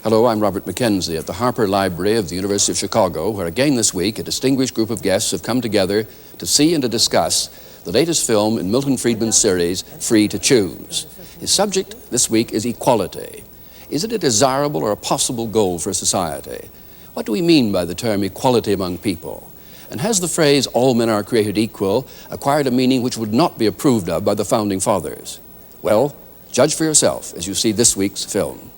Hello, I'm Robert McKenzie at the Harper Library of the University of Chicago, where again this week a distinguished group of guests have come together to see and to discuss the latest film in Milton Friedman's series, Free to Choose. His subject this week is equality. Is it a desirable or a possible goal for society? What do we mean by the term equality among people? And has the phrase, all men are created equal, acquired a meaning which would not be approved of by the Founding Fathers? Well, judge for yourself as you see this week's film.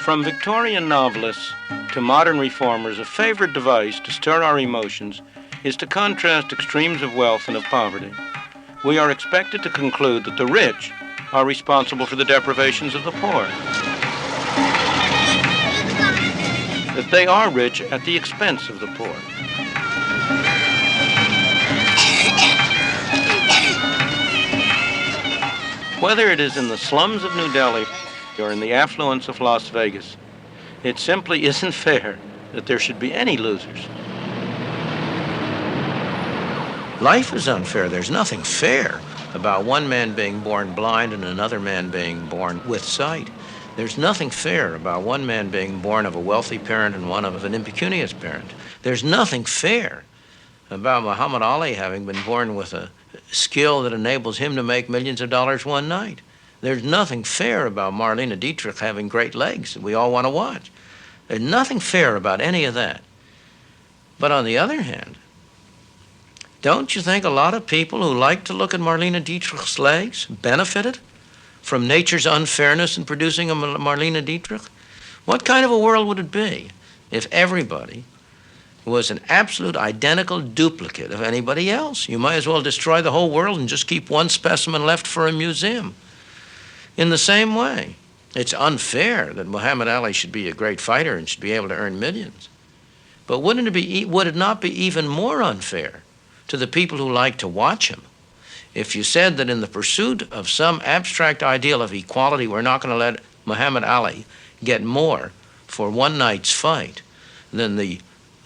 From Victorian novelists to modern reformers, a favorite device to stir our emotions is to contrast extremes of wealth and of poverty. We are expected to conclude that the rich are responsible for the deprivations of the poor, that they are rich at the expense of the poor. Whether it is in the slums of New Delhi or in the affluence of Las Vegas, it simply isn't fair that there should be any losers. Life is unfair. There's nothing fair about one man being born blind and another man being born with sight. There's nothing fair about one man being born of a wealthy parent and one of an impecunious parent. There's nothing fair about Muhammad Ali having been born with a skill that enables him to make millions of dollars one night. There's nothing fair about Marlene Dietrich having great legs that we all want to watch. There's nothing fair about any of that. But on the other hand, don't you think a lot of people who like to look at Marlene Dietrich's legs benefited from nature's unfairness in producing a Marlene Dietrich? What kind of a world would it be if everybody was an absolute identical duplicate of anybody else? You might as well destroy the whole world and just keep one specimen left for a museum. In the same way, it's unfair that Muhammad Ali should be a great fighter and should be able to earn millions. But would it not be even more unfair to the people who like to watch him if you said that in the pursuit of some abstract ideal of equality, we're not going to let Muhammad Ali get more for one night's fight than the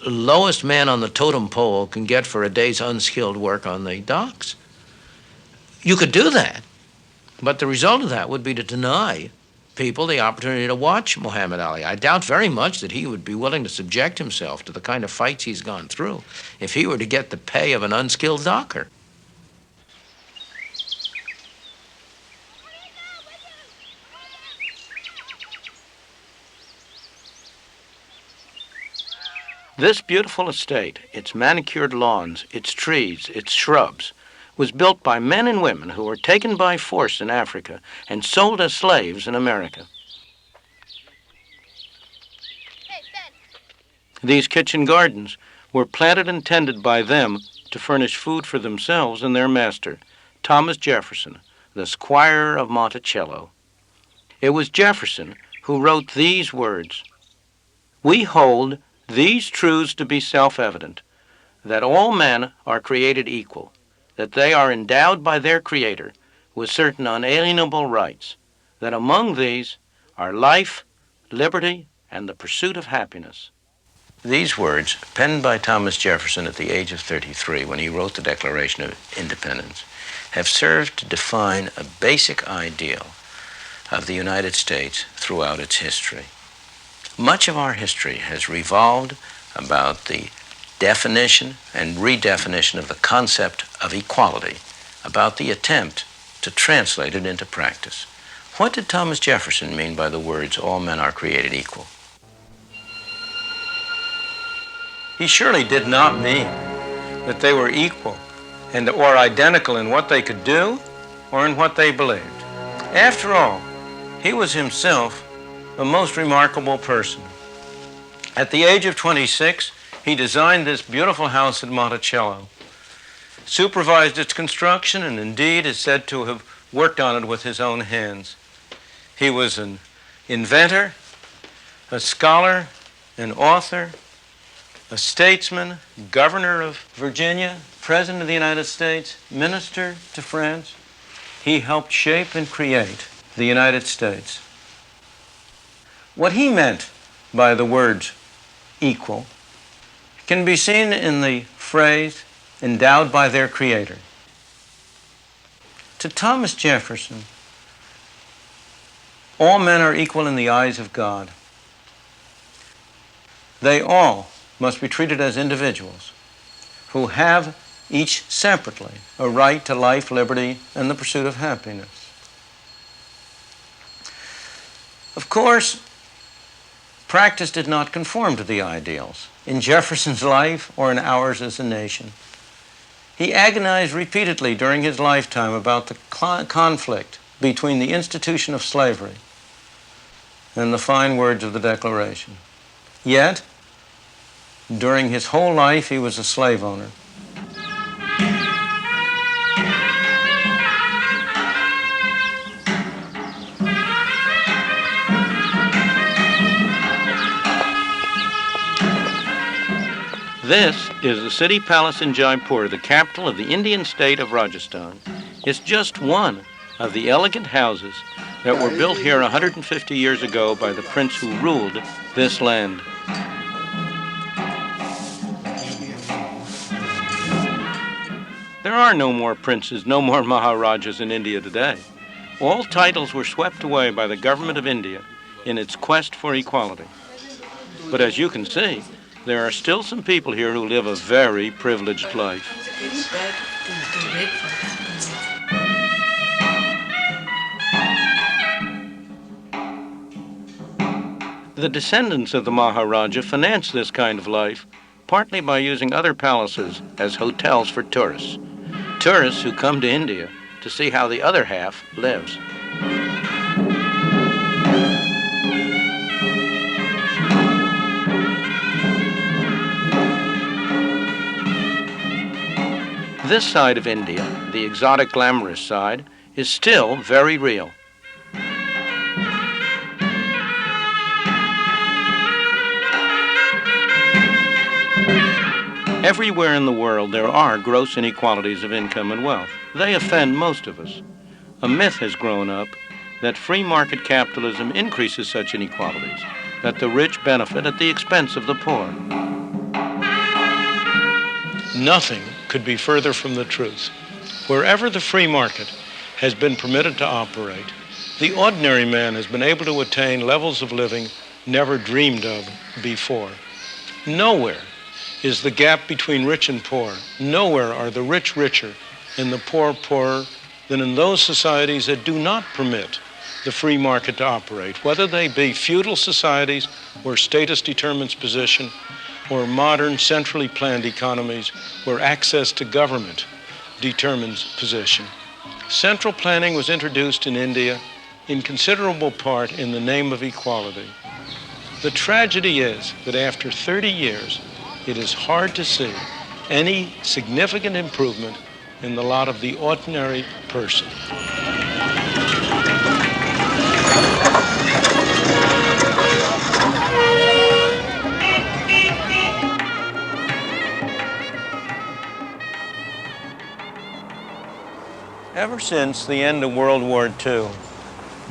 lowest man on the totem pole can get for a day's unskilled work on the docks? You could do that. But the result of that would be to deny people the opportunity to watch Muhammad Ali. I doubt very much that he would be willing to subject himself to the kind of fights he's gone through if he were to get the pay of an unskilled docker. This beautiful estate, its manicured lawns, its trees, its shrubs, was built by men and women who were taken by force in Africa and sold as slaves in America. These kitchen gardens were planted and tended by them to furnish food for themselves and their master, Thomas Jefferson, the Squire of Monticello. It was Jefferson who wrote these words: "We hold these truths to be self-evident, that all men are created equal, that they are endowed by their Creator with certain unalienable rights, that among these are life, liberty, and the pursuit of happiness." These words, penned by Thomas Jefferson at the age of 33 when he wrote the Declaration of Independence, have served to define a basic ideal of the United States throughout its history. Much of our history has revolved about the definition and redefinition of the concept of equality, about the attempt to translate it into practice. What did Thomas Jefferson mean by the words, all men are created equal? He surely did not mean that they were equal and or identical in what they could do or in what they believed. After all, he was himself a most remarkable person. At the age of 26, he designed this beautiful house at Monticello. supervised its construction, and indeed is said to have worked on it with his own hands. He was an inventor, a scholar, an author, a statesman, governor of Virginia, president of the United States, minister to France. He helped shape and create the United States. What he meant by the words equal can be seen in the phrase endowed by their creator. To Thomas Jefferson, all men are equal in the eyes of God. They all must be treated as individuals who have each separately a right to life, liberty, and the pursuit of happiness. Of course, practice did not conform to the ideals in Jefferson's life or in ours as a nation. He agonized repeatedly during his lifetime about the conflict between the institution of slavery and the fine words of the Declaration. Yet, during his whole life, he was a slave owner. This is the city palace in Jaipur, the capital of the Indian state of Rajasthan. It's just one of the elegant houses that were built here 150 years ago by the prince who ruled this land. There are no more princes, no more Maharajas in India today. All titles were swept away by the government of India in its quest for equality. But as you can see, there are still some people here who live a very privileged life. The descendants of the Maharaja financed this kind of life, partly by using other palaces as hotels for tourists. Tourists who come to India to see how the other half lives. This side of India, the exotic, glamorous side, is still very real. Everywhere in the world there are gross inequalities of income and wealth. They offend most of us. A myth has grown up that free market capitalism increases such inequalities, that the rich benefit at the expense of the poor. Nothing could be further from the truth. Wherever the free market has been permitted to operate, the ordinary man has been able to attain levels of living never dreamed of before. Nowhere is the gap between rich and poor. Nowhere are the rich richer and the poor poorer than in those societies that do not permit the free market to operate, whether they be feudal societies where status determines position, or modern centrally planned economies where access to government determines position. Central planning was introduced in India in considerable part in the name of equality. The tragedy is that after 30 years, it is hard to see any significant improvement in the lot of the ordinary person. Ever since the end of World War II,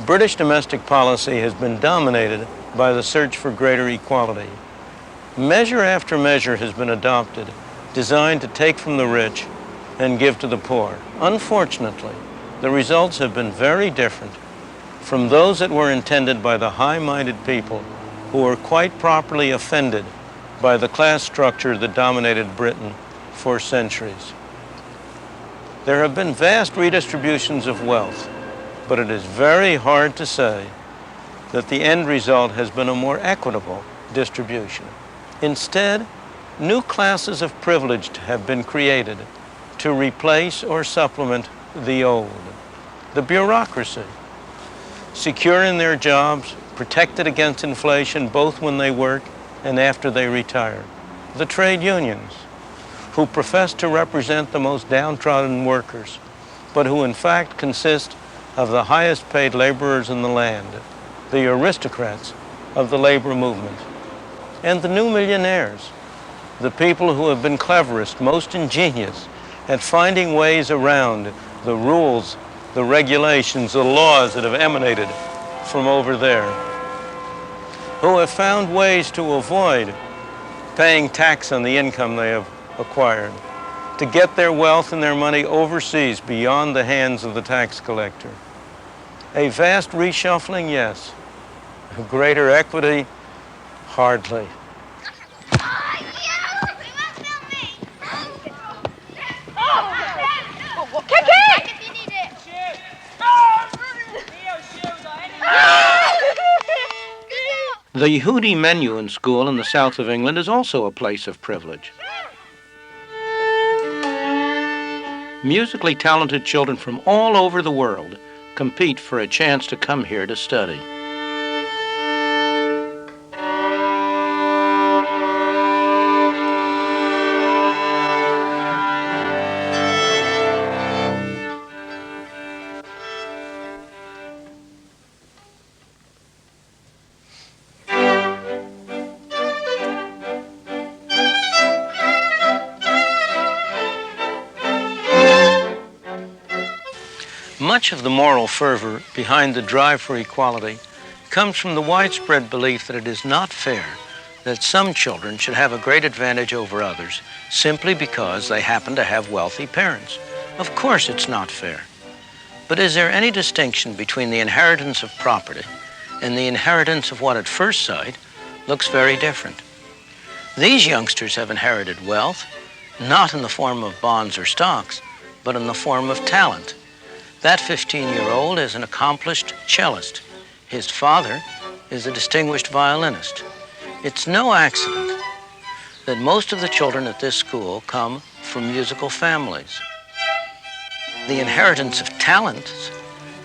British domestic policy has been dominated by the search for greater equality. Measure after measure has been adopted, designed to take from the rich and give to the poor. Unfortunately, the results have been very different from those that were intended by the high-minded people who were quite properly offended by the class structure that dominated Britain for centuries. There have been vast redistributions of wealth, but it is very hard to say that the end result has been a more equitable distribution. Instead, new classes of privilege have been created to replace or supplement the old. The bureaucracy, secure in their jobs, protected against inflation both when they work and after they retire. The trade unions, who profess to represent the most downtrodden workers, but who in fact consist of the highest paid laborers in the land, the aristocrats of the labor movement, and the new millionaires, the people who have been cleverest, most ingenious at finding ways around the rules, the regulations, the laws that have emanated from over there, who have found ways to avoid paying tax on the income they have acquired, to get their wealth and their money overseas beyond the hands of the tax collector. A vast reshuffling, yes. Greater equity, hardly. The Yehudi menu in school in the south of England is also a place of privilege. Musically talented children from all over the world compete for a chance to come here to study. Much of the moral fervor behind the drive for equality comes from the widespread belief that it is not fair that some children should have a great advantage over others simply because they happen to have wealthy parents. Of course it's not fair. But is there any distinction between the inheritance of property and the inheritance of what at first sight looks very different? These youngsters have inherited wealth, not in the form of bonds or stocks, but in the form of talent. That 15-year-old is an accomplished cellist. His father is a distinguished violinist. It's no accident that most of the children at this school come from musical families. The inheritance of talents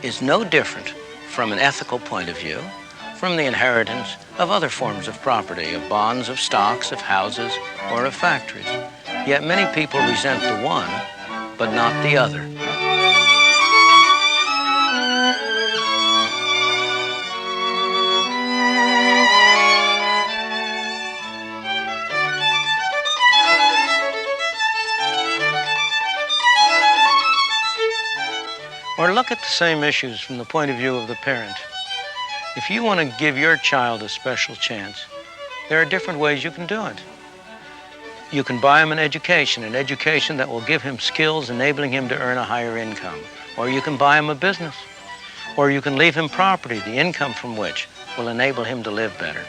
is no different from an ethical point of view from the inheritance of other forms of property, of bonds, of stocks, of houses, or of factories. Yet many people resent the one, but not the other. Or look at the same issues from the point of view of the parent. If you want to give your child a special chance, there are different ways you can do it. You can buy him an education that will give him skills enabling him to earn a higher income. Or you can buy him a business. Or you can leave him property, the income from which will enable him to live better.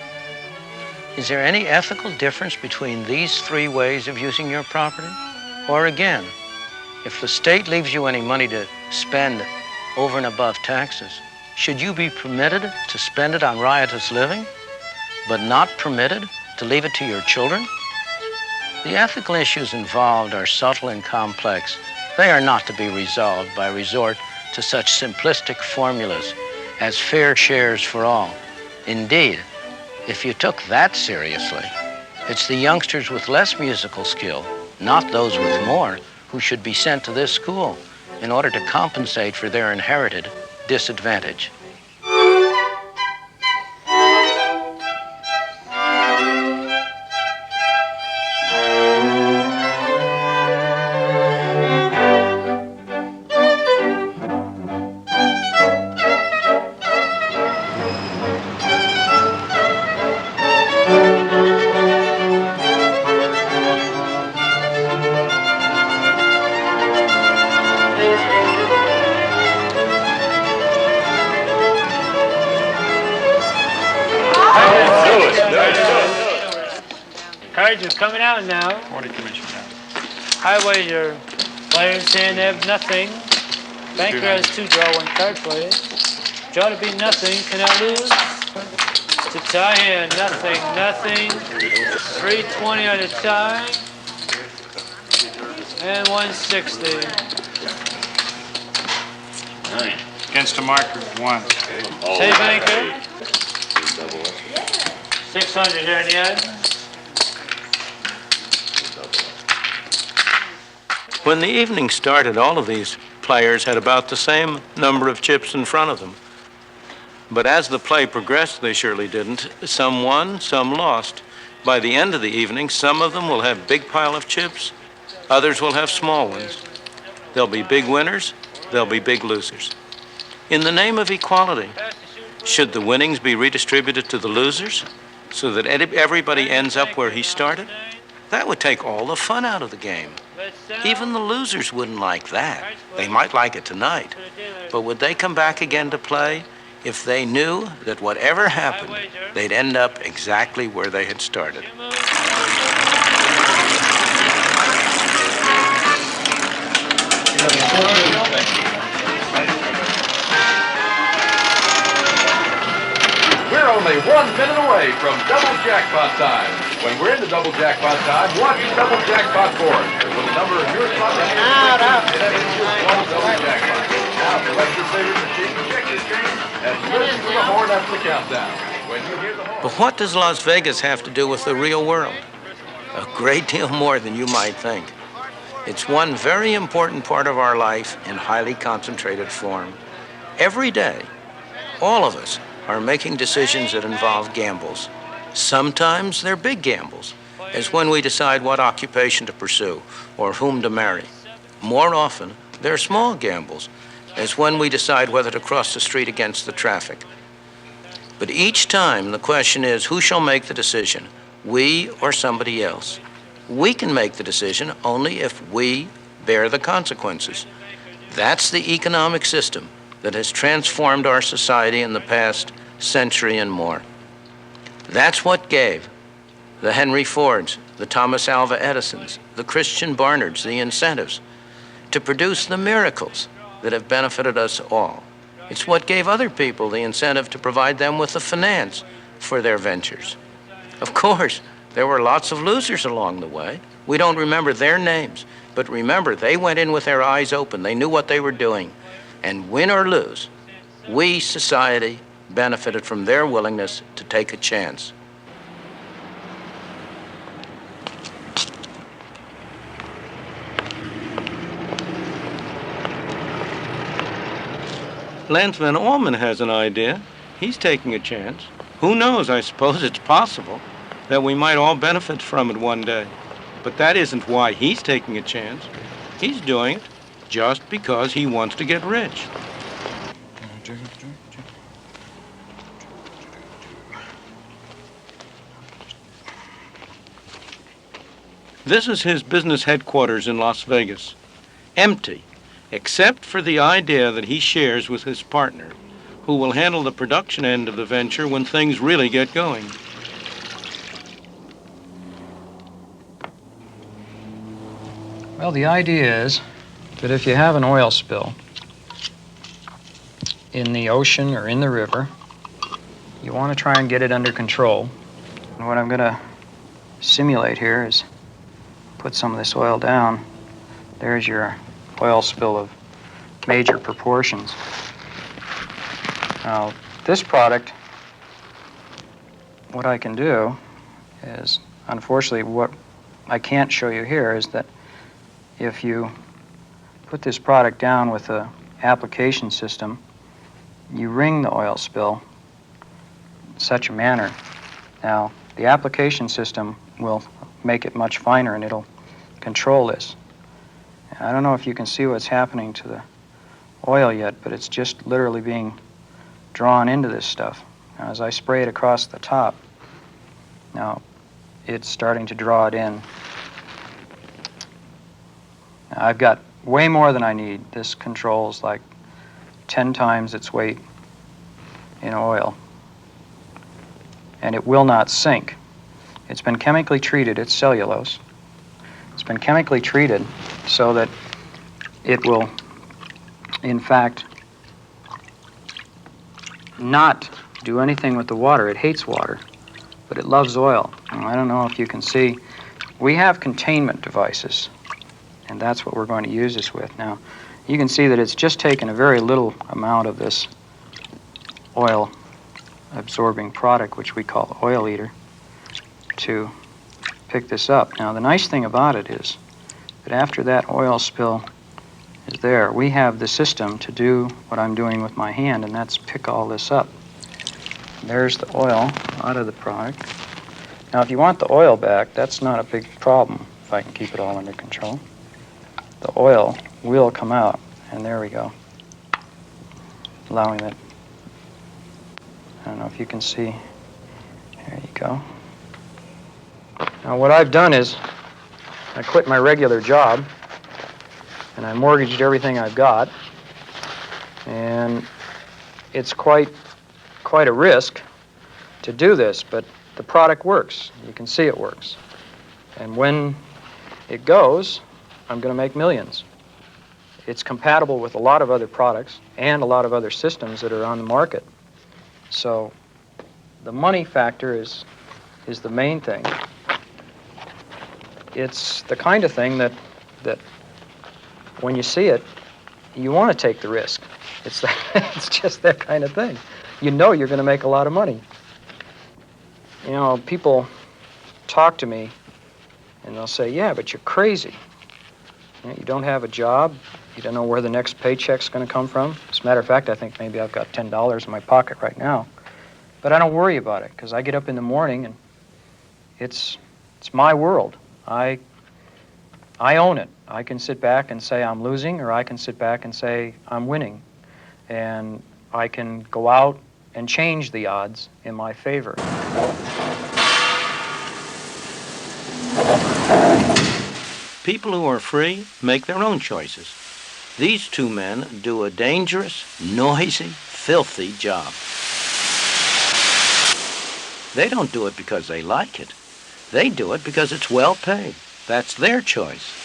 Is there any ethical difference between these three ways of using your property? Or again, if the state leaves you any money to spend over and above taxes, should you be permitted to spend it on riotous living, but not permitted to leave it to your children? The ethical issues involved are subtle and complex. They are not to be resolved by resort to such simplistic formulas as fair shares for all. Indeed, if you took that seriously, it's the youngsters with less musical skill, not those with more, who should be sent to this school in order to compensate for their inherited disadvantage. Is coming out now. Morning, Commissioner. Highway, your players saying they have nothing. Banker has 2 draw, 1 card players. Draw to be nothing, cannot lose. To tie hand, nothing. 320 on the tie. And 160. Against the marker, 1. Say banker. 600 here in the end. When the evening started, all of these players had about the same number of chips in front of them. But as the play progressed, they surely didn't. Some won, some lost. By the end of the evening, some of them will have big pile of chips, others will have small ones. There'll be big winners, there'll be big losers. In the name of equality, should the winnings be redistributed to the losers so that everybody ends up where he started? That would take all the fun out of the game. Even the losers wouldn't like that. They might like it tonight, but would they come back again to play if they knew that whatever happened, they'd end up exactly where they had started? We're only 1 minute away from double jackpot time. When we're in the double jackpot time, watch the double jackpot board. With the number of your slot in it is just one double jackpot. Now select your favorite machine, check your screen, and listen to the horn after the countdown. When you hear the horn. But what does Las Vegas have to do with the real world? A great deal more than you might think. It's one very important part of our life in highly concentrated form. Every day, all of us are making decisions that involve gambles. Sometimes they're big gambles, as when we decide what occupation to pursue or whom to marry. More often, they're small gambles, as when we decide whether to cross the street against the traffic. But each time, the question is, who shall make the decision, we or somebody else? We can make the decision only if we bear the consequences. That's the economic system that has transformed our society in the past century and more. That's what gave the Henry Fords, the Thomas Alva Edisons, the Christian Barnards the incentives to produce the miracles that have benefited us all. It's what gave other people the incentive to provide them with the finance for their ventures. Of course, there were lots of losers along the way. We don't remember their names, but remember, they went in with their eyes open. They knew what they were doing. And win or lose, we, society, benefited from their willingness to take a chance. Lance Van Orman has an idea. He's taking a chance. Who knows? I suppose it's possible that we might all benefit from it one day. But that isn't why he's taking a chance. He's doing it just because he wants to get rich. This is his business headquarters in Las Vegas. Empty, except for the idea that he shares with his partner, who will handle the production end of the venture when things really get going. Well, the idea is that if you have an oil spill in the ocean or in the river, you want to try and get it under control. And what I'm going to simulate here is put some of this oil down. There's your oil spill of major proportions. Now, this product, what I can do is, unfortunately, what I can't show you here is that if you put this product down with the application system, you ring the oil spill in such a manner. Now, the application system will make it much finer and it'll control this. I don't know if you can see what's happening to the oil yet, but it's just literally being drawn into this stuff. Now, as I spray it across the top, now it's starting to draw it in. Now, I've got way more than I need. This controls like 10 times its weight in oil. And it will not sink. It's been chemically treated. It's cellulose. It's been chemically treated so that it will, in fact, not do anything with the water. It hates water, but it loves oil. And I don't know if you can see. We have containment devices, and that's what we're going to use this with. Now, you can see that it's just taken a very little amount of this oil-absorbing product, which we call oil eater, to pick this up. Now, the nice thing about it is But after that oil spill is there, we have the system to do what I'm doing with my hand, and that's pick all this up. There's the oil out of the product. Now, if you want the oil back, that's not a big problem if I can keep it all under control. The oil will come out, and there we go, allowing it. I don't know if you can see. There you go. Now, what I've done is I quit my regular job, and I mortgaged everything I've got, and it's quite a risk to do this, but the product works. You can see it works. And when it goes, I'm going to make millions. It's compatible with a lot of other products and a lot of other systems that are on the market. So the money factor is the main thing. It's the kind of thing that when you see it, you want to take the risk. It's just that kind of thing. You know you're going to make a lot of money. You know, people talk to me and they'll say, yeah, but you're crazy. You don't have a job. You don't know where the next paycheck's going to come from. As a matter of fact, I think maybe I've got $10 in my pocket right now. But I don't worry about it because I get up in the morning and it's my world. I own it. I can sit back and say I'm losing, or I can sit back and say I'm winning. And I can go out and change the odds in my favor. People who are free make their own choices. These two men do a dangerous, noisy, filthy job. They don't do it because they like it. They do it because it's well paid. That's their choice.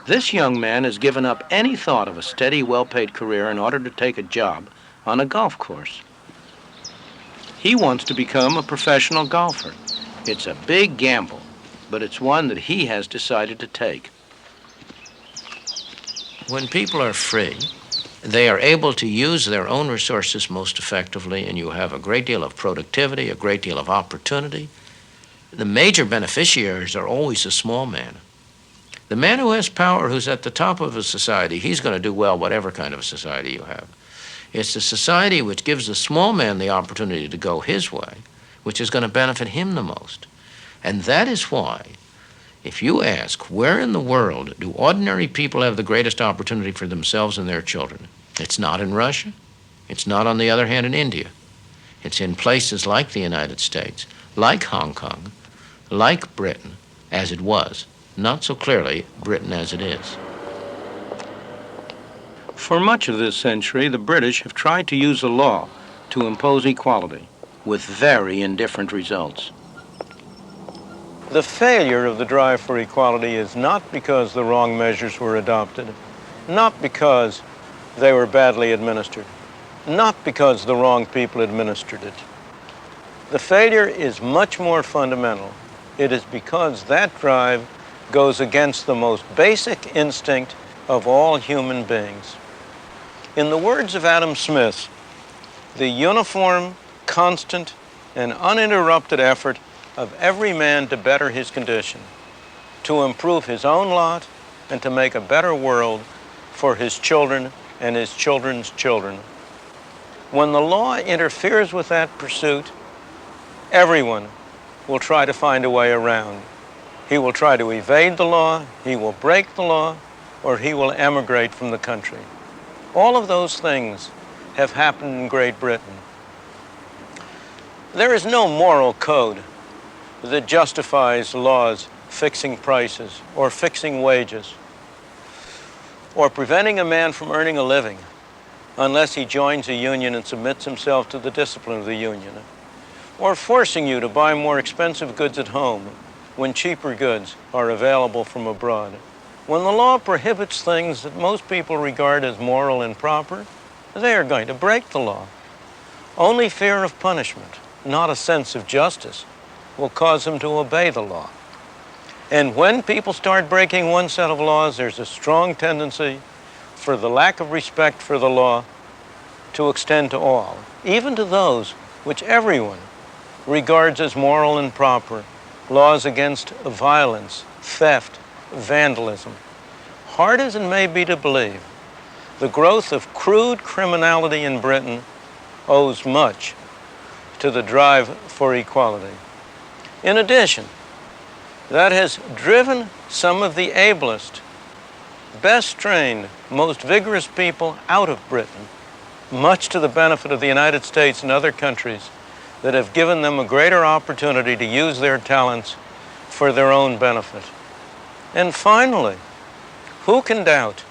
This young man has given up any thought of a steady, well-paid career in order to take a job on a golf course. He wants to become a professional golfer. It's a big gamble, but it's one that he has decided to take. When people are free, they are able to use their own resources most effectively, and you have a great deal of productivity, a great deal of opportunity. The major beneficiaries are always the small man. The man who has power, who's at the top of a society, he's going to do well whatever kind of society you have. It's the society which gives the small man the opportunity to go his way, which is going to benefit him the most. And that is why, if you ask, where in the world do ordinary people have the greatest opportunity for themselves and their children? It's not in Russia. It's not, on the other hand, in India. It's in places like the United States, like Hong Kong, like Britain, as it was. Not so clearly Britain as it is. For much of this century, the British have tried to use the law to impose equality, with very indifferent results. The failure of the drive for equality is not because the wrong measures were adopted, not because they were badly administered, not because the wrong people administered it. The failure is much more fundamental. It is because that drive goes against the most basic instinct of all human beings. In the words of Adam Smith, the uniform, constant, and uninterrupted effort of every man to better his condition, to improve his own lot, and to make a better world for his children and his children's children. When the law interferes with that pursuit, everyone will try to find a way around. He will try to evade the law, he will break the law, or he will emigrate from the country. All of those things have happened in Great Britain. There is no moral code that justifies laws fixing prices or fixing wages or preventing a man from earning a living unless he joins a union and submits himself to the discipline of the union, or forcing you to buy more expensive goods at home when cheaper goods are available from abroad. When the law prohibits things that most people regard as moral and proper, they are going to break the law. Only fear of punishment, not a sense of justice, will cause them to obey the law. And when people start breaking one set of laws, there's a strong tendency for the lack of respect for the law to extend to all, even to those which everyone regards as moral and proper, laws against violence, theft, vandalism. Hard as it may be to believe, the growth of crude criminality in Britain owes much to the drive for equality. In addition, that has driven some of the ablest, best trained, most vigorous people out of Britain, much to the benefit of the United States and other countries that have given them a greater opportunity to use their talents for their own benefit. And finally, who can doubt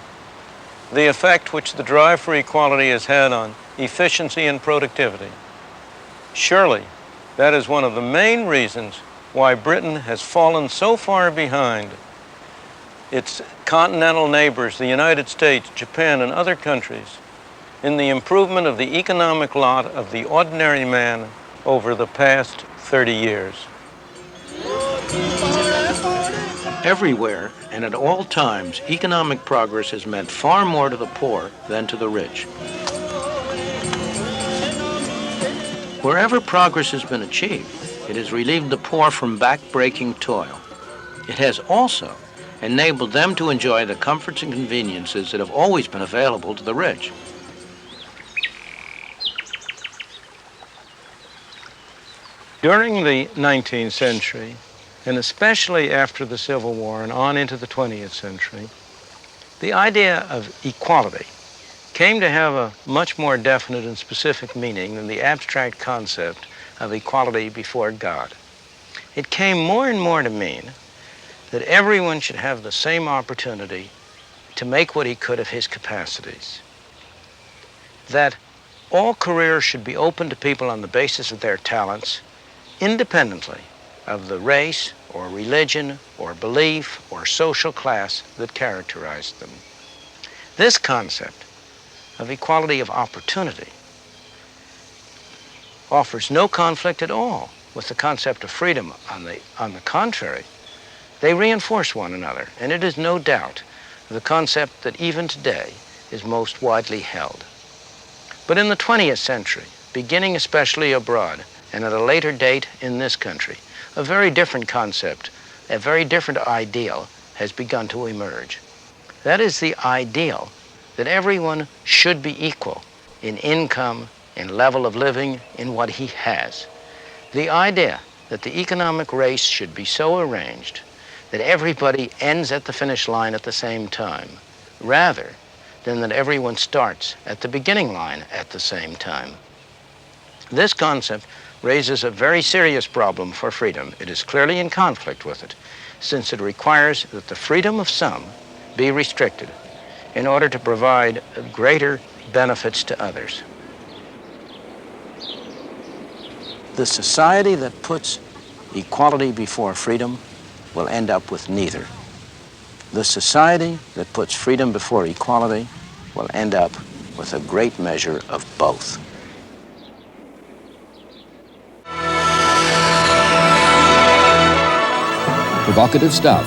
the effect which the drive for equality has had on efficiency and productivity? Surely, that is one of the main reasons why Britain has fallen so far behind its continental neighbors, the United States, Japan, and other countries, in the improvement of the economic lot of the ordinary man over the past 30 years. Everywhere and at all times, economic progress has meant far more to the poor than to the rich. Wherever progress has been achieved, it has relieved the poor from back-breaking toil. It has also enabled them to enjoy the comforts and conveniences that have always been available to the rich. During the 19th century, and especially after the Civil War and on into the 20th century, the idea of equality came to have a much more definite and specific meaning than the abstract concept of equality before God. It came more and more to mean that everyone should have the same opportunity to make what he could of his capacities, that all careers should be open to people on the basis of their talents, independently of the race or religion or belief or social class that characterized them. This concept of equality of opportunity offers no conflict at all with the concept of freedom. On the contrary, they reinforce one another, and it is no doubt the concept that even today is most widely held. But in the 20th century, beginning especially abroad, and at a later date in this country, a very different concept, a very different ideal has begun to emerge. That is the ideal that everyone should be equal in income, in level of living, in what he has. The idea that the economic race should be so arranged that everybody ends at the finish line at the same time, rather than that everyone starts at the beginning line at the same time. This concept raises a very serious problem for freedom. It is clearly in conflict with it, since it requires that the freedom of some be restricted in order to provide greater benefits to others. The society that puts equality before freedom will end up with neither. The society that puts freedom before equality will end up with a great measure of both. Provocative stuff.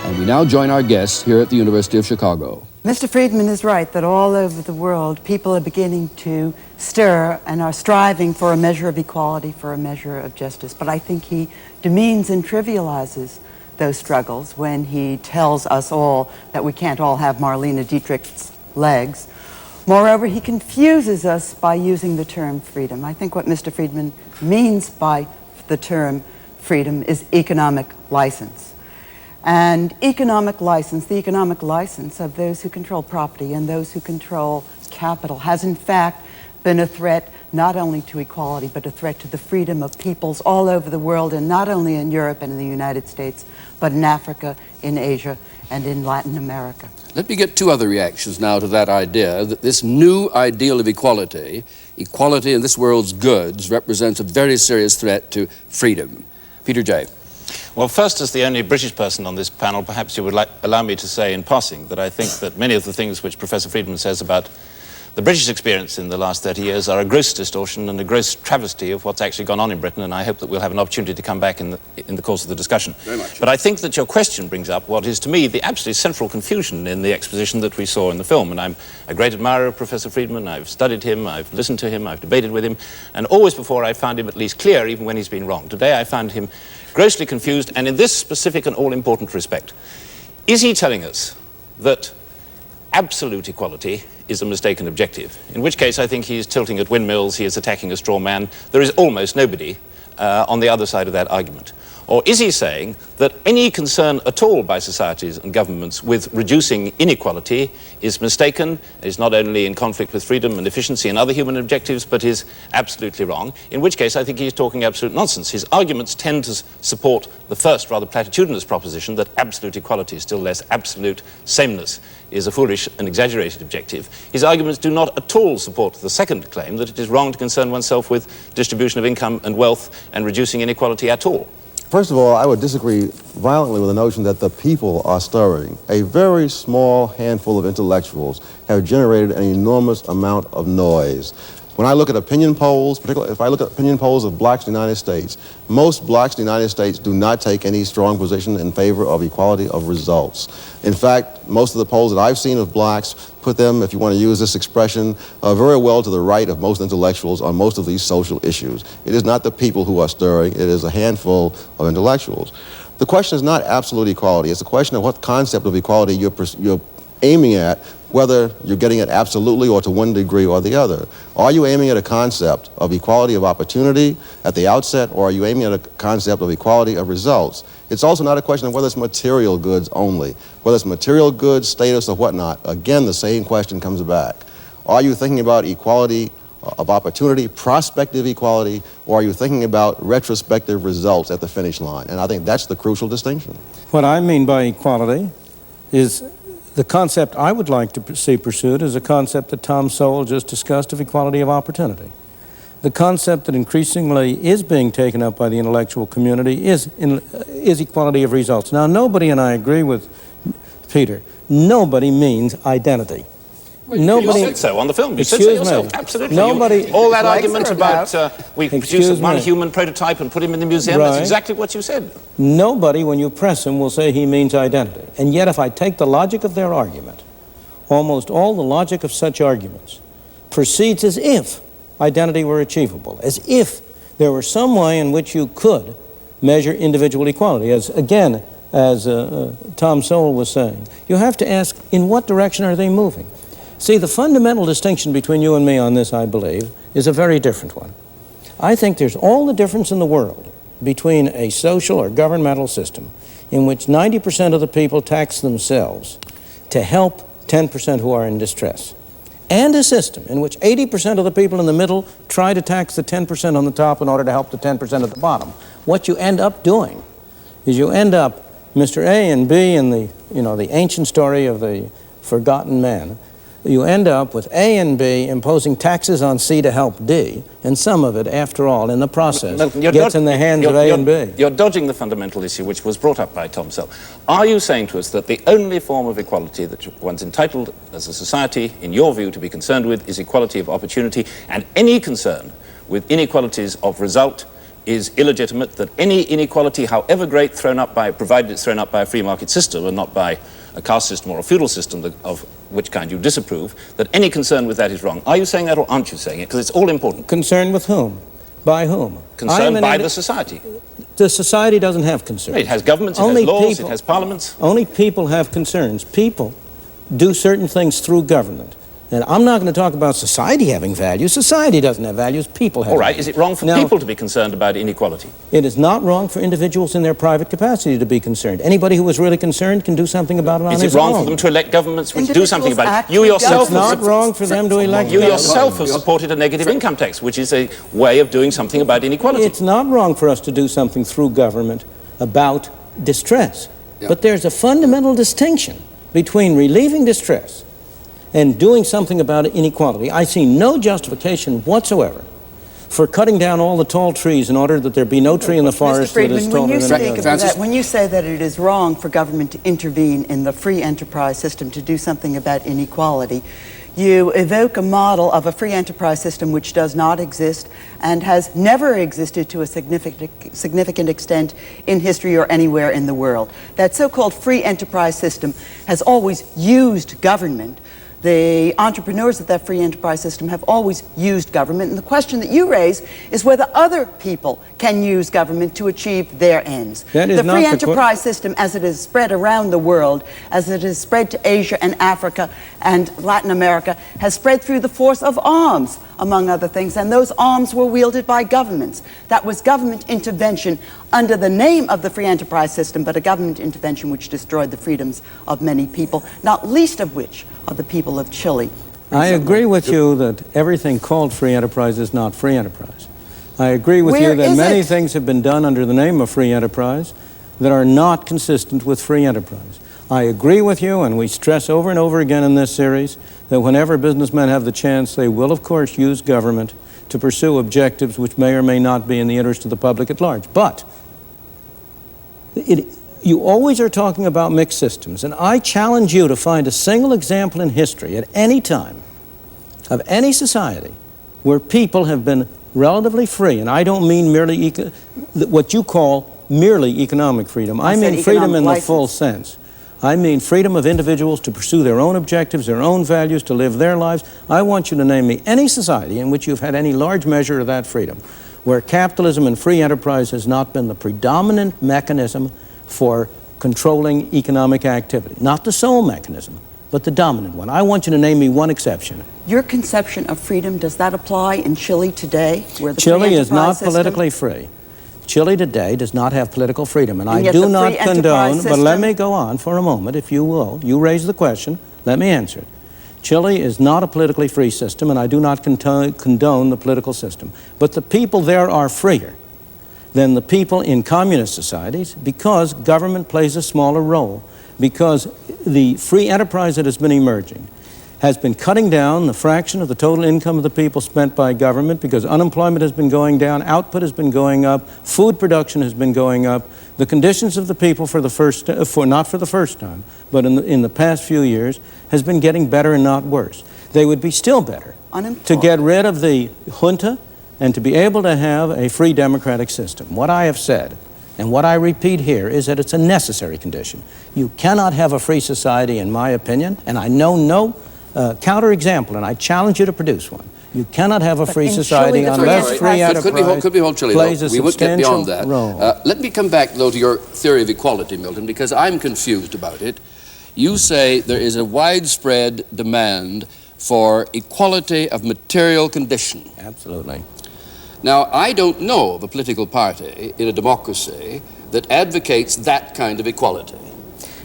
And we now join our guests here at the University of Chicago. Mr. Friedman is right that all over the world, people are beginning to stir and are striving for a measure of equality, for a measure of justice. But I think he demeans and trivializes those struggles when he tells us all that we can't all have Marlene Dietrich's legs. Moreover, he confuses us by using the term freedom. I think what Mr. Friedman means by the term freedom is economic license. And economic license, the economic license of those who control property and those who control capital has in fact been a threat not only to equality, but a threat to the freedom of peoples all over the world, and not only in Europe and in the United States, but in Africa, in Asia, and in Latin America. Let me get two other reactions now to that idea, that this new ideal of equality, equality in this world's goods, represents a very serious threat to freedom. Peter J. Well, first, as the only British person on this panel, perhaps you would allow me to say in passing that I think that many of the things which Professor Friedman says about the British experience in the last 30 years are a gross distortion and a gross travesty of what's actually gone on in Britain, and I hope that we'll have an opportunity to come back in the course of the discussion. Very much. But I think that your question brings up what is, to me, the absolutely central confusion in the exposition that we saw in the film. And I'm a great admirer of Professor Friedman. I've studied him, I've listened to him, I've debated with him, and always before I found him at least clear, even when he's been wrong. Today I found him grossly confused, and in this specific and all-important respect. Is he telling us that absolute equality is a mistaken objective? In which case I think he is tilting at windmills, he is attacking a straw man. There is almost nobody on the other side of that argument. Or is he saying that any concern at all by societies and governments with reducing inequality is mistaken, is not only in conflict with freedom and efficiency and other human objectives, but is absolutely wrong? In which case I think he's talking absolute nonsense. His arguments tend to support the first rather platitudinous proposition that absolute equality, still less absolute sameness, is a foolish and exaggerated objective. His arguments do not at all support the second claim, that it is wrong to concern oneself with distribution of income and wealth and reducing inequality at all. First of all, I would disagree violently with the notion that the people are stirring. A very small handful of intellectuals have generated an enormous amount of noise. When I look at opinion polls, particularly if I look at opinion polls of blacks in the United States, most blacks in the United States do not take any strong position in favor of equality of results. In fact, most of the polls that I've seen of blacks put them, if you want to use this expression, very well to the right of most intellectuals on most of these social issues. It is not the people who are stirring, it is a handful of intellectuals. The question is not absolute equality, it's a question of what concept of equality you're aiming at, whether you're getting it absolutely or to one degree or the other. Are you aiming at a concept of equality of opportunity at the outset, or are you aiming at a concept of equality of results? It's also not a question of whether it's material goods only. Whether it's material goods, status, or whatnot, again, the same question comes back. Are you thinking about equality of opportunity, prospective equality, or are you thinking about retrospective results at the finish line? And I think that's the crucial distinction. What I mean by equality is the concept I would like to see pursued is a concept that Tom Sowell just discussed of equality of opportunity. The concept that increasingly is being taken up by the intellectual community is equality of results. Now, nobody, and I agree with Peter, nobody means identity. Nobody, you said so on the film. You said so yourself. Absolutely. Nobody. All that argument about we produce one human prototype and put him in the museum, that's exactly what you said. Nobody, when you press him, will say he means identity. And yet, if I take the logic of their argument, almost all the logic of such arguments proceeds as if identity were achievable, as if there were some way in which you could measure individual equality. As Tom Sowell was saying, you have to ask, in what direction are they moving? See, the fundamental distinction between you and me on this, I believe, is a very different one. I think there's all the difference in the world between a social or governmental system in which 90% of the people tax themselves to help 10% who are in distress, and a system in which 80% of the people in the middle try to tax the 10% on the top in order to help the 10% at the bottom. What you end up doing is you end up, Mr. A and B in the ancient story of the forgotten man, you end up with A and B imposing taxes on C to help D, and some of it, after all, in the process, gets in the hands of A and B. You're dodging the fundamental issue which was brought up by Tom Sowell. Are you saying to us that the only form of equality that one's entitled as a society, in your view, to be concerned with is equality of opportunity, and any concern with inequalities of result is illegitimate, that any inequality, however great, provided it's thrown up by a free market system and not by a caste system or a feudal system of which kind you disapprove, that any concern with that is wrong? Are you saying that, or aren't you saying it? Because it's all important. Concern with whom? By whom? Concern by the society. The society doesn't have concerns. It has governments, it has laws, it has parliaments. Only people have concerns. People do certain things through government. And I'm not going to talk about society having values. Society doesn't have values, people have values. All right, values. Is it wrong for people to be concerned about inequality? It is not wrong for individuals in their private capacity to be concerned. Anybody who is really concerned can do something about it on his own. Is it wrong for them to elect governments which do something about it? You yourself It's not wrong for them to elect You yourself have supported a negative income tax, which is a way of doing something about inequality. It's not wrong for us to do something through government about distress. Yeah. But there's a fundamental distinction between relieving distress and doing something about inequality. I see no justification whatsoever for cutting down all the tall trees in order that there be no tree in the forest that is taller than another. When you say that it is wrong for government to intervene in the free enterprise system to do something about inequality, you evoke a model of a free enterprise system which does not exist and has never existed to a significant extent in history or anywhere in the world. That so-called free enterprise system has always used government The entrepreneurs of that free enterprise system have always used government, and the question that you raise is whether other people can use government to achieve their ends. That is the not free the enterprise system, as it is spread around the world, as it is spread to Asia and Africa and Latin America, has spread through the force of arms, among other things, and those arms were wielded by governments. That was government intervention under the name of the free enterprise system, but a government intervention which destroyed the freedoms of many people, not least of which are the people of Chile. I agree with you that everything called free enterprise is not free enterprise. I agree with you that many things have been done under the name of free enterprise that are not consistent with free enterprise. I agree with you, and we stress over and over again in this series, that whenever businessmen have the chance, they will, of course, use government to pursue objectives which may or may not be in the interest of the public at large. But you always are talking about mixed systems, and I challenge you to find a single example in history at any time of any society where people have been relatively free, and I don't mean merely what you call merely economic freedom. I mean freedom in the full sense. I mean freedom of individuals to pursue their own objectives, their own values, to live their lives. I want you to name me any society in which you've had any large measure of that freedom, where capitalism and free enterprise has not been the predominant mechanism for controlling economic activity. Not the sole mechanism, but the dominant one. I want you to name me one exception. Your conception of freedom, does that apply in Chile today? Where the Chile is not politically free. Chile today does not have political freedom, and I do not condone, but let me go on for a moment, if you will. You raise the question, let me answer it. Chile is not a politically free system, and I do not condone the political system. But the people there are freer than the people in communist societies because government plays a smaller role, because the free enterprise that has been emerging has been cutting down the fraction of the total income of the people spent by government, because unemployment has been going down, output has been going up, food production has been going up. The conditions of the people not for the first time, but in the past few years, has been getting better and not worse. They would be still better to get rid of the junta and to be able to have a free democratic system. What I have said, and what I repeat here, is that it's a necessary condition. You cannot have a free society, in my opinion, and I know no counterexample, and I challenge you to produce one. You cannot have a free society unless free enterprise could be whole Chile, plays a we won't get beyond substantial that. role. Let me come back, though, to your theory of equality, Milton, because I'm confused about it. You say there is a widespread demand for equality of material condition. Absolutely. Now, I don't know of a political party in a democracy that advocates that kind of equality.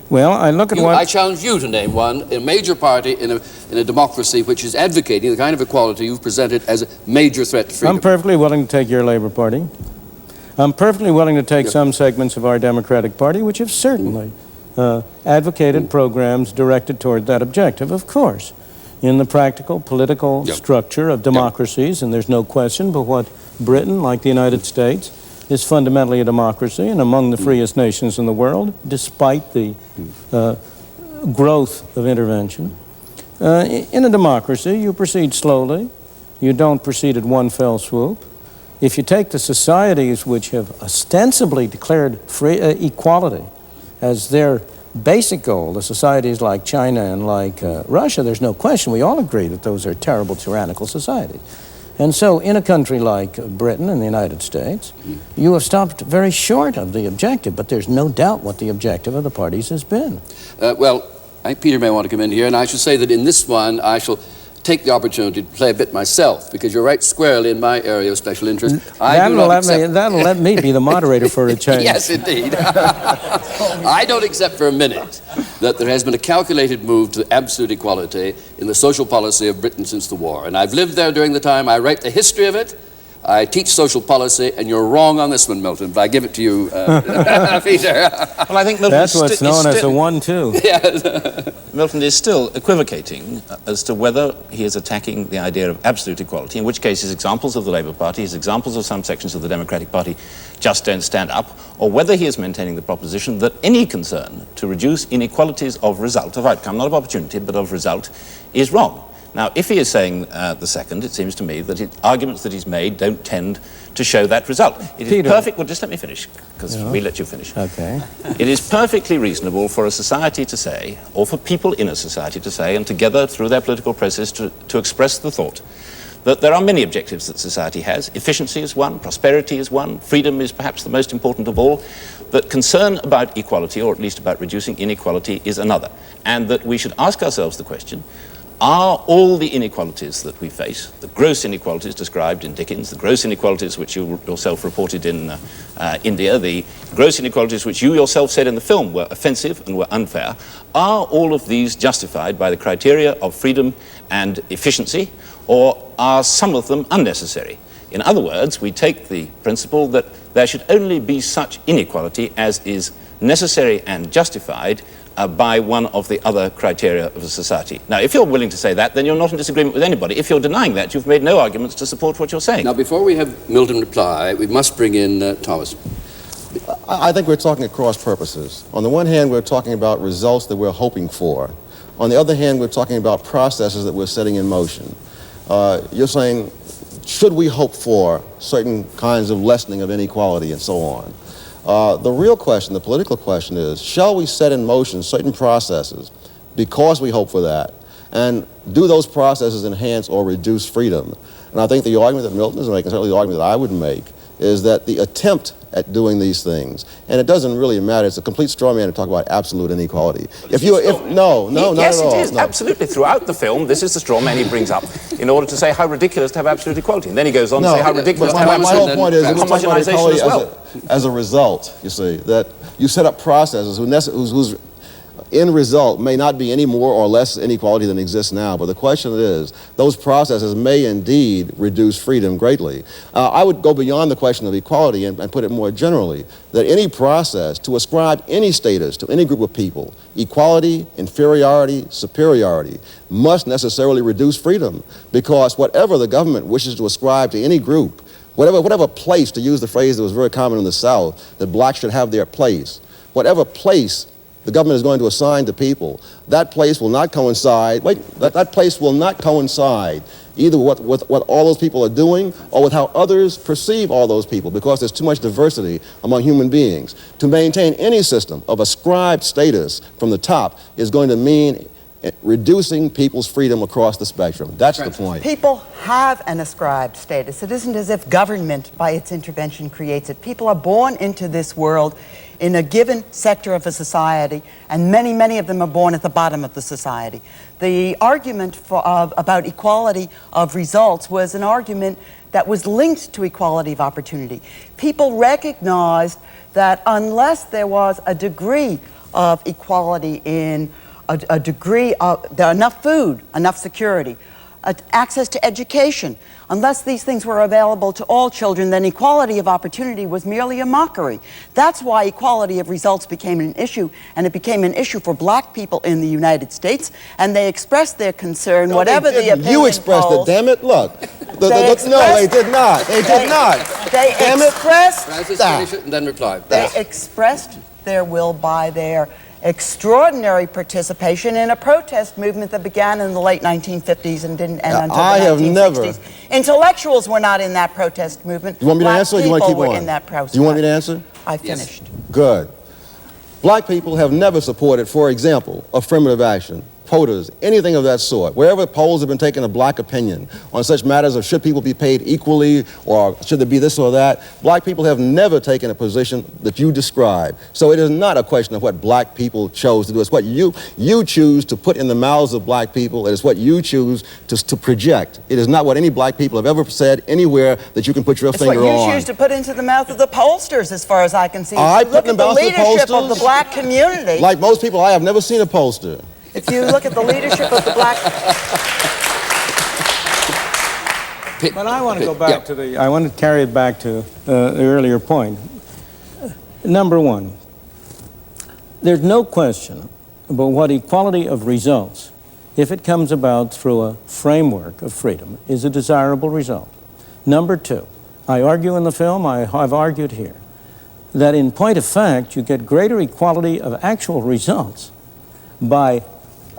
Well, I look at I challenge you to name one, a major party in a democracy which is advocating the kind of equality you've presented as a major threat to freedom. I'm perfectly willing to take your Labor Party. I'm perfectly willing to take some segments of our Democratic Party which have certainly advocated programs directed toward that objective, of course, in the practical political structure of democracies, and there's no question but what Britain, like the United States, is fundamentally a democracy and among the freest nations in the world, despite the growth of intervention. In a democracy, you proceed slowly. You don't proceed at one fell swoop. If you take the societies which have ostensibly declared equality as their basic goal, the societies like China and like Russia, there's no question, we all agree that those are terrible, tyrannical societies. And so in a country like Britain and the United States, you have stopped very short of the objective, but there's no doubt what the objective of the parties has been. Well, Peter may want to come in here, and I should say that in this one, I shall take the opportunity to play a bit myself, because you're right squarely in my area of special interest. That'll let me be the moderator for a change. Yes, indeed. I don't accept for a minute that there has been a calculated move to absolute equality in the social policy of Britain since the war. And I've lived there during the time. I write the history of it. I teach social policy, and you're wrong on this one, Milton, but I give it to you, Peter. Well, I think Milton that's what's known as a 1-2. Yes. Milton is still equivocating as to whether he is attacking the idea of absolute equality, in which case his examples of the Labour Party, his examples of some sections of the Democratic Party just don't stand up, or whether he is maintaining the proposition that any concern to reduce inequalities of result, of outcome, not of opportunity, but of result, is wrong. Now, if he is saying the second, it seems to me that arguments that he's made don't tend to show that result. It is perfect. Well, just let me finish, because we let you finish. Okay. It is perfectly reasonable for a society to say, or for people in a society to say, and together through their political process to express the thought that there are many objectives that society has. Efficiency is one, prosperity is one, freedom is perhaps the most important of all, that concern about equality, or at least about reducing inequality, is another. And that we should ask ourselves the question, are all the inequalities that we face, the gross inequalities described in Dickens, the gross inequalities which you yourself reported in India, the gross inequalities which you yourself said in the film were offensive and were unfair, are all of these justified by the criteria of freedom and efficiency, or are some of them unnecessary? In other words, we take the principle that there should only be such inequality as is necessary and justified by one of the other criteria of a society. Now, if you're willing to say that, then you're not in disagreement with anybody. If you're denying that, you've made no arguments to support what you're saying. Now, before we have Milton reply, we must bring in Thomas. I think we're talking at cross purposes. On the one hand, we're talking about results that we're hoping for. On the other hand, we're talking about processes that we're setting in motion. You're saying, should we hope for certain kinds of lessening of inequality and so on? The real question, the political question is, shall we set in motion certain processes because we hope for that? And do those processes enhance or reduce freedom? And I think the argument that Milton is making, certainly the argument that I would make, is that the attempt at doing these things, and it doesn't really matter, it's a complete straw man to talk about absolute inequality. Not at all. Yes, it is, absolutely. Throughout the film, this is the straw man he brings up in order to say how ridiculous to have absolute equality. And then he goes on to say how ridiculous to have my whole point is, homogenization as well. As a result, you see, that you set up processes whose end result may not be any more or less inequality than exists now, but the question is, those processes may indeed reduce freedom greatly. I would go beyond the question of equality and put it more generally, that any process to ascribe any status to any group of people, equality, inferiority, superiority, must necessarily reduce freedom, because whatever the government wishes to ascribe to any group, whatever place, to use the phrase that was very common in the South, that blacks should have their place, whatever place the government is going to assign to people, that place will not coincide, that place will not coincide either with what all those people are doing or with how others perceive all those people, because there's too much diversity among human beings. To maintain any system of ascribed status from the top is going to mean reducing people's freedom across the spectrum. That's the point. People have an ascribed status. It isn't as if government, by its intervention, creates it. People are born into this world in a given sector of a society, and many, many of them are born at the bottom of the society. The argument about equality of results was an argument that was linked to equality of opportunity. People recognized that unless there was a degree of equality in a degree of enough food, enough security, access to education, unless these things were available to all children, then equality of opportunity was merely a mockery. That's why equality of results became an issue, and it became an issue for black people in the United States, and they expressed their concern, whatever the opinion You expressed polls, it, damn it, look. No, they did not. They did not. They expressed Francis, finish it and then reply. They expressed their will by their extraordinary participation in a protest movement that began in the late 1950s and didn't end until the 1960s. Intellectuals were not in that protest movement. You want me to answer or you want to keep Black people on? were in that protest. You want me to answer? I finished. Good. Black people have never supported, for example, affirmative action, quotas, anything of that sort. Wherever polls have been taking a black opinion on such matters of should people be paid equally or should there be this or that, black people have never taken a position that you describe. So it is not a question of what black people chose to do. It's what you choose to put in the mouths of black people. It is what you choose to project. It is not what any black people have ever said anywhere that you can put your finger on. It's what you choose to put into the mouth of the pollsters, as far as I can see. I put in the mouth of the leadership pollsters? of the black community. Like most people, I have never seen a pollster. If you look at the leadership of the black... But I want to go back to I want to carry it back to the earlier point. Number one, there's no question about what equality of results, if it comes about through a framework of freedom, is a desirable result. Number two, I argue in the film, I've argued here, that in point of fact, you get greater equality of actual results by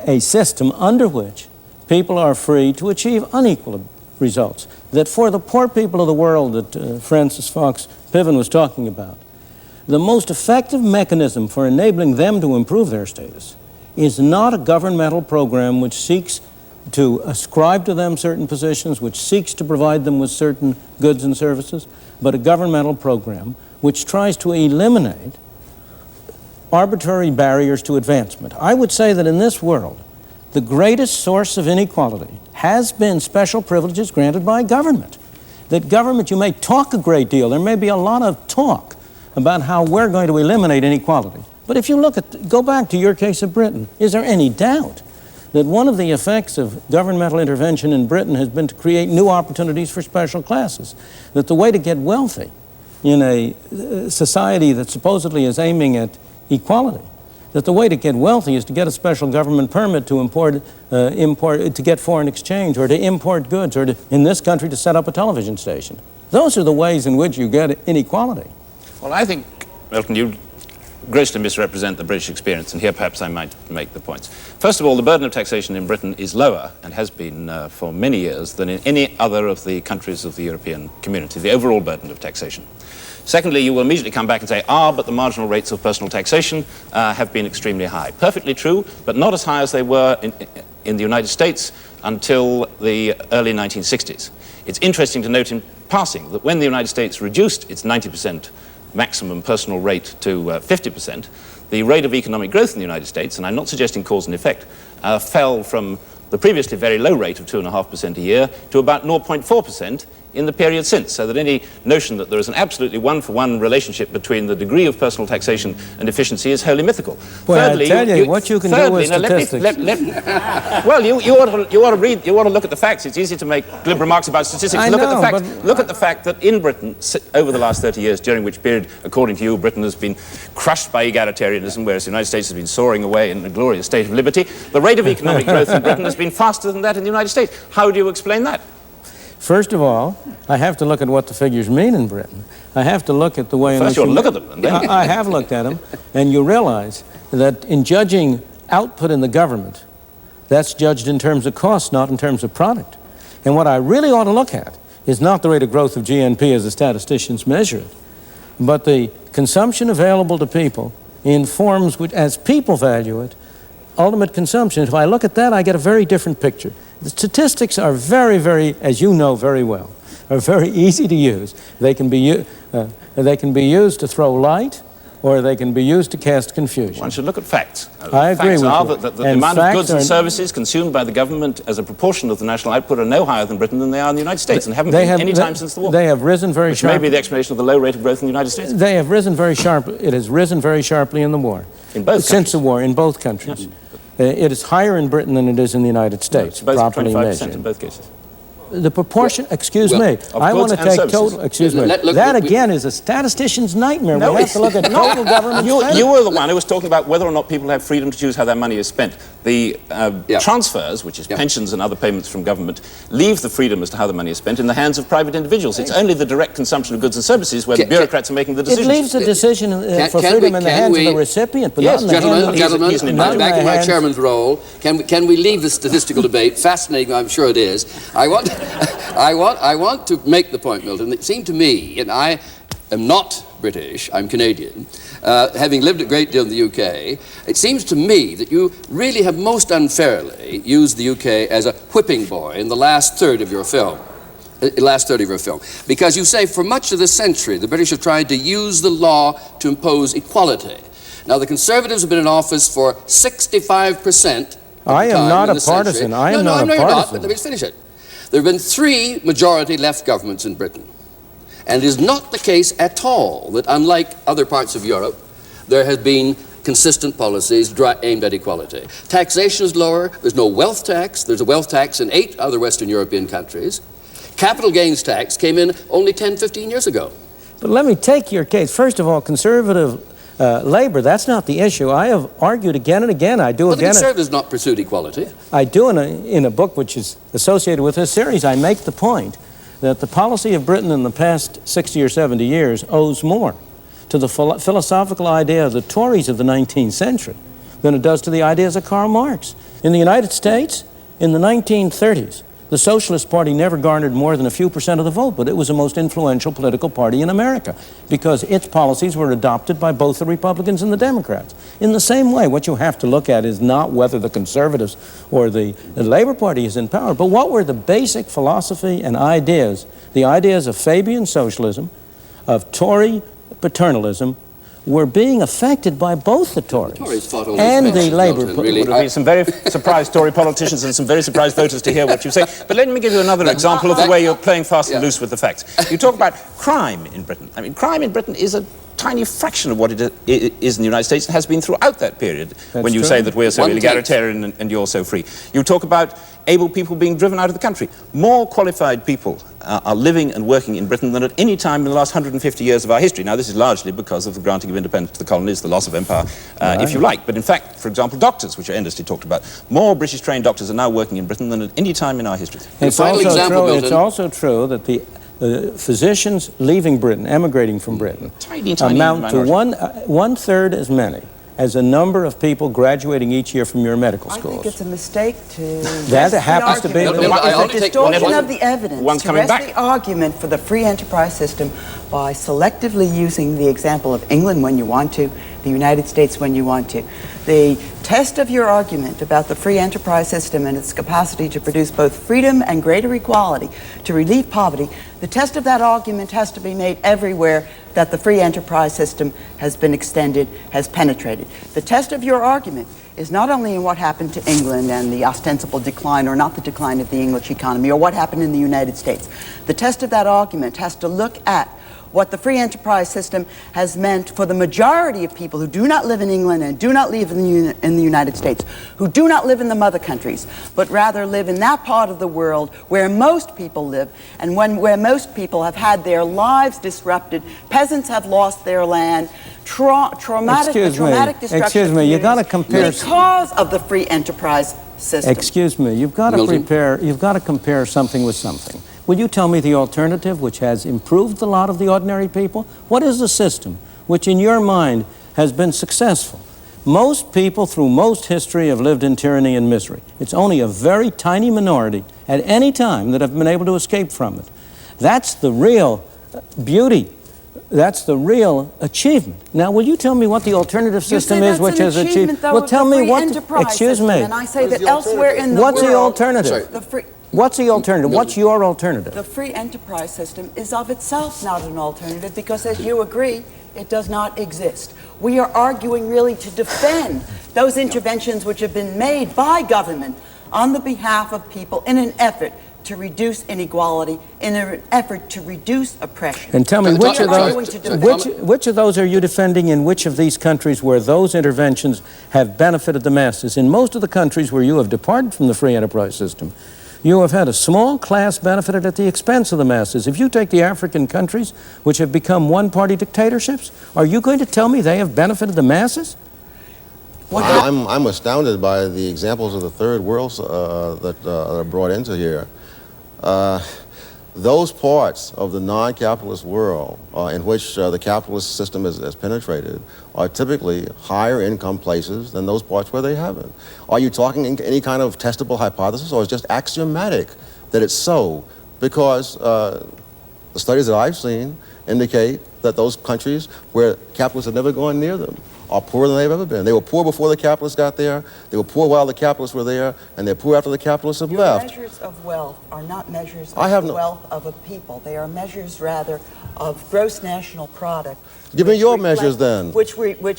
a system under which people are free to achieve unequal results. That for the poor people of the world that Francis Fox Piven was talking about, the most effective mechanism for enabling them to improve their status is not a governmental program which seeks to ascribe to them certain positions, which seeks to provide them with certain goods and services, but a governmental program which tries to eliminate arbitrary barriers to advancement. I would say that in this world, the greatest source of inequality has been special privileges granted by government. That government, you may talk a great deal, there may be a lot of talk about how we're going to eliminate inequality. But if you go back to your case of Britain, is there any doubt that one of the effects of governmental intervention in Britain has been to create new opportunities for special classes? That the way to get wealthy in a society that supposedly is aiming at equality, that the way to get wealthy is to get a special government permit to to get foreign exchange, or to import goods, or to, in this country, to set up a television station. Those are the ways in which you get inequality. Well, I think, Milton, you grossly misrepresent the British experience, and here perhaps I might make the points. First of all, the burden of taxation in Britain is lower, and has been for many years, than in any other of the countries of the European community, the overall burden of taxation. Secondly, you will immediately come back and say, but the marginal rates of personal taxation have been extremely high. Perfectly true, but not as high as they were in the United States until the early 1960s. It's interesting to note in passing that when the United States reduced its 90% maximum personal rate to 50%, the rate of economic growth in the United States, and I'm not suggesting cause and effect, fell from the previously very low rate of 2.5% a year to about 0.4% in the period since, so that any notion that there is an absolutely one-for-one relationship between the degree of personal taxation and efficiency is wholly mythical. Well, thirdly, I tell you what you can do with statistics. Well, you ought to look at the facts. It's easy to make glib remarks about statistics. Look at the facts. Look at the fact that in Britain, over the last 30 years, during which period, according to you, Britain has been crushed by egalitarianism, whereas the United States has been soaring away in a glorious state of liberty, the rate of economic growth in Britain has been faster than that in the United States. How do you explain that? First of all, I have to look at what the figures mean in Britain. I have to look at the way in which you look at them. And then I have looked at them, and you realize that in judging output in the government, that's judged in terms of cost, not in terms of product. And what I really ought to look at is not the rate of growth of GNP as the statisticians measure it, but the consumption available to people in forms which, as people value it, ultimate consumption. If I look at that, I get a very different picture. The statistics are very, very, as you know very well, are very easy to use. They can be used to throw light, or they can be used to cast confusion. One should look at facts. I agree with you. Facts are that the amount of goods and services consumed by the government as a proportion of the national output are no higher than Britain than they are in the United States, and haven't been any time since the war. They have risen very sharply. Which may be the explanation of the low rate of growth in the United States. They have risen very sharply. It has risen very sharply in the war. In both Since countries. the war, in both countries. Yes. It is higher in Britain than it is in the United States, both properly 25% measured. in both cases. The proportion, excuse me, I want to take total, excuse me, that again is a statistician's nightmare. No, we have to look at total government spending. You were the one who was talking about whether or not people have freedom to choose how their money is spent. The transfers, which is pensions and other payments from government, leave the freedom as to how the money is spent in the hands of private individuals. It's only the direct consumption of goods and services where the bureaucrats are making the decisions. It leaves the decision for freedom in the hands of the recipient, but not in the hands of the Gentlemen, back in my chairman's role, can we leave the statistical debate? Fascinating, I'm sure it is. I want to make the point, Milton. It seemed to me, and I am not British, I'm Canadian, having lived a great deal in the UK, it seems to me that you really have most unfairly used the UK as a whipping boy in the last third of your film. Because you say for much of this century, the British have tried to use the law to impose equality. Now, the Conservatives have been in office for 65%. I am not a partisan. I am not a partisan. No, you're not, but let me just finish it. There have been 3 majority left governments in Britain. And it is not the case at all that, unlike other parts of Europe, there have been consistent policies aimed at equality. Taxation is lower. There's no wealth tax. There's a wealth tax in 8 other Western European countries. Capital gains tax came in only 10, 15 years ago. But let me take your case. First of all, conservative labor, that's not the issue. I have argued again and again. I do But again. the Conservatives not pursued equality. I do in a book which is associated with this series. I make the point that the policy of Britain in the past 60 or 70 years owes more to the philosophical idea of the Tories of the 19th century than it does to the ideas of Karl Marx. In the United States, In the 1930s, the Socialist Party never garnered more than a few percent of the vote, but it was the most influential political party in America because its policies were adopted by both the Republicans and the Democrats. In the same way, what you have to look at is not whether the Conservatives or the Labor Party is in power, but what were the basic philosophy and ideas, the ideas of Fabian socialism, of Tory paternalism, were being affected by both the Tories and the Labour Party. Really, there will be some very surprised Tory politicians and some very surprised voters to hear what you say. But let me give you another example of the way you're playing fast and loose with the facts. You talk about crime in Britain. I mean, crime in Britain is a tiny fraction of what it is in the United States and has been throughout that period. When you say that we're so egalitarian and you're so free. You talk about able people being driven out of the country. More qualified people are living and working in Britain than at any time in the last 150 years of our history. Now, this is largely because of the granting of independence to the colonies, the loss of empire, if you like. But in fact, for example, doctors, which are endlessly talked about, more British-trained doctors are now working in Britain than at any time in our history. It's also true that the physicians leaving Britain, emigrating from Britain, amount to one-third as many as a number of people graduating each year from your medical schools. I think it's a mistake to... That happens to be... the distortion of the evidence to rest the argument for the free enterprise system by selectively using the example of England when you want to, the United States when you want to. The test of your argument about the free enterprise system and its capacity to produce both freedom and greater equality, to relieve poverty, the test of that argument has to be made everywhere that the free enterprise system has been extended, has penetrated. The test of your argument is not only in what happened to England and the ostensible decline or not the decline of the English economy or what happened in the United States. The test of that argument has to look at what the free enterprise system has meant for the majority of people who do not live in England and do not live in the United States, who do not live in the mother countries, but rather live in that part of the world where most people live and where most people have had their lives disrupted, peasants have lost their land, traumatic destruction. Excuse me, you got to compare because of the free enterprise system. Excuse me, you've got to compare something with something. Will you tell me the alternative, which has improved the lot of the ordinary people? What is the system which, in your mind, has been successful? Most people, through most history, have lived in tyranny and misery. It's only a very tiny minority at any time that have been able to escape from it. That's the real beauty. That's the real achievement. Now, will you tell me what the alternative system is which has achieved? Well, tell me what. Excuse me. And I say that elsewhere in the world. What's the alternative? What's the alternative? What's your alternative? The free enterprise system is of itself not an alternative because, as you agree, it does not exist. We are arguing really to defend those interventions which have been made by government on the behalf of people in an effort to reduce inequality, in an effort to reduce oppression. And tell me, which of those are you defending in which of these countries where those interventions have benefited the masses? In most of the countries where you have departed from the free enterprise system, you have had a small class benefited at the expense of the masses. If you take the African countries, which have become one-party dictatorships, are you going to tell me they have benefited the masses? I'm astounded by the examples of the third world that are brought into here. Those parts of the non-capitalist world in which the capitalist system has penetrated are typically higher income places than those parts where they haven't. Are you talking in any kind of testable hypothesis, or is it just axiomatic that it's so? Because the studies that I've seen indicate that those countries where capitalists have never gone near them are poorer than they've ever been. They were poor before the capitalists got there, they were poor while the capitalists were there, and they're poor after the capitalists have left. Measures of wealth are not measures of the wealth of a people. They are measures, rather, of gross national product. Give me your measures, then. Which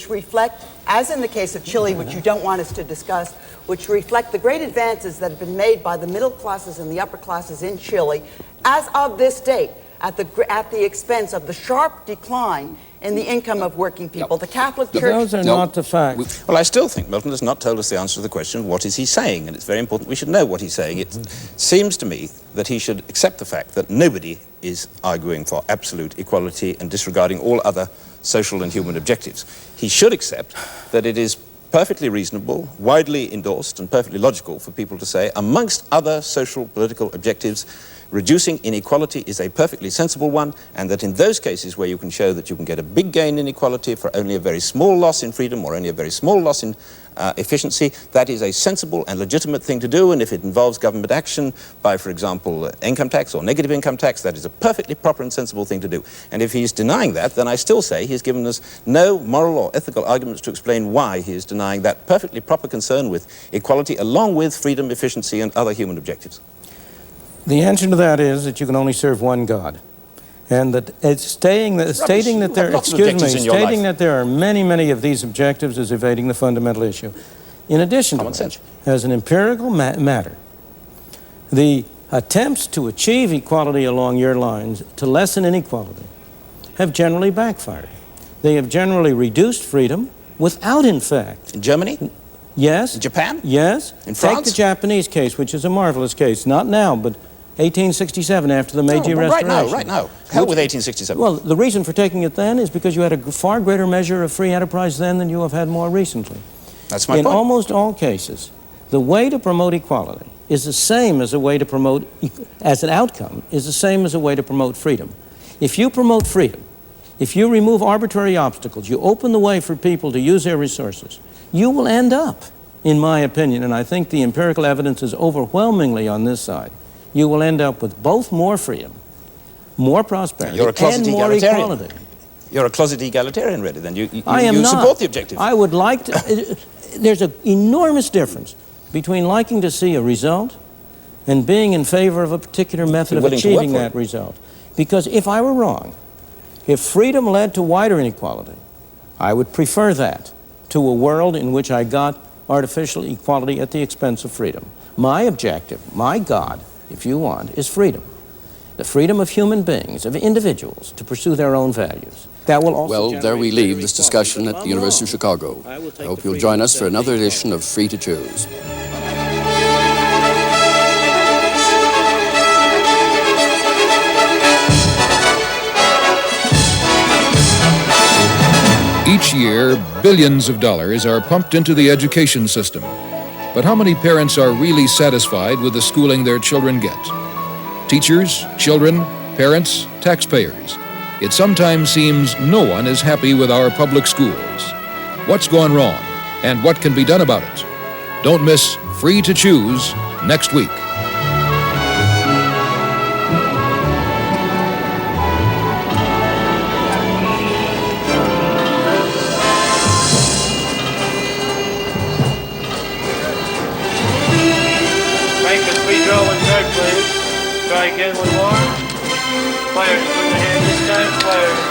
reflect, as in the case of Chile, which you don't want us to discuss, which reflect the great advances that have been made by the middle classes and the upper classes in Chile, as of this date, at the expense of the sharp decline in the income of working people. The Catholic Church... Those are not the facts. Well, I still think Milton has not told us the answer to the question, what is he saying? And it's very important we should know what he's saying. It seems to me that he should accept the fact that nobody is arguing for absolute equality and disregarding all other social and human objectives. He should accept that it is perfectly reasonable, widely endorsed, and perfectly logical for people to say, amongst other social political objectives, reducing inequality is a perfectly sensible one, and that in those cases where you can show that you can get a big gain in equality for only a very small loss in freedom or only a very small loss in efficiency, that is a sensible and legitimate thing to do, and if it involves government action by, for example, income tax or negative income tax, that is a perfectly proper and sensible thing to do. And if he's denying that, then I still say he's given us no moral or ethical arguments to explain why he is denying that perfectly proper concern with equality along with freedom, efficiency, and other human objectives. The answer to that is that you can only serve one God. And that it's stating that there are many, many of these objectives is evading the fundamental issue. In addition to that, as an empirical matter, the attempts to achieve equality along your lines, to lessen inequality, have generally backfired. They have generally reduced freedom without, in fact... In Germany? Yes. In Japan? Yes. In France? Take the Japanese case, which is a marvelous case. Not now, but 1867, after the Meiji Restoration. Right now. Hell with 1867. Well, the reason for taking it then is because you had a far greater measure of free enterprise then than you have had more recently. That's my point. In almost all cases, the way to promote equality is the same as a way to promote, as an outcome, is the same as a way to promote freedom. If you promote freedom, if you remove arbitrary obstacles, you open the way for people to use their resources, you will end up, in my opinion, and I think the empirical evidence is overwhelmingly on this side, you will end up with both more freedom, more prosperity, and more equality. You're a closet egalitarian, really, then. You not. Support the objective. I would like to... There's an enormous difference between liking to see a result and being in favor of a particular method of achieving that result. Because if I were wrong, if freedom led to wider inequality, I would prefer that to a world in which I got artificial equality at the expense of freedom. My objective, my God, if you want, is freedom. The freedom of human beings, of individuals, to pursue their own values. That will also well, there we leave this discussion at the University of Chicago. I hope you'll join us for another edition of Free to Choose. Each year, billions of dollars are pumped into the education system. But how many parents are really satisfied with the schooling their children get? Teachers, children, parents, taxpayers. It sometimes seems no one is happy with our public schools. What's gone wrong, and what can be done about it? Don't miss Free to Choose next week. Try again one more. Players, put the hand this time. Players.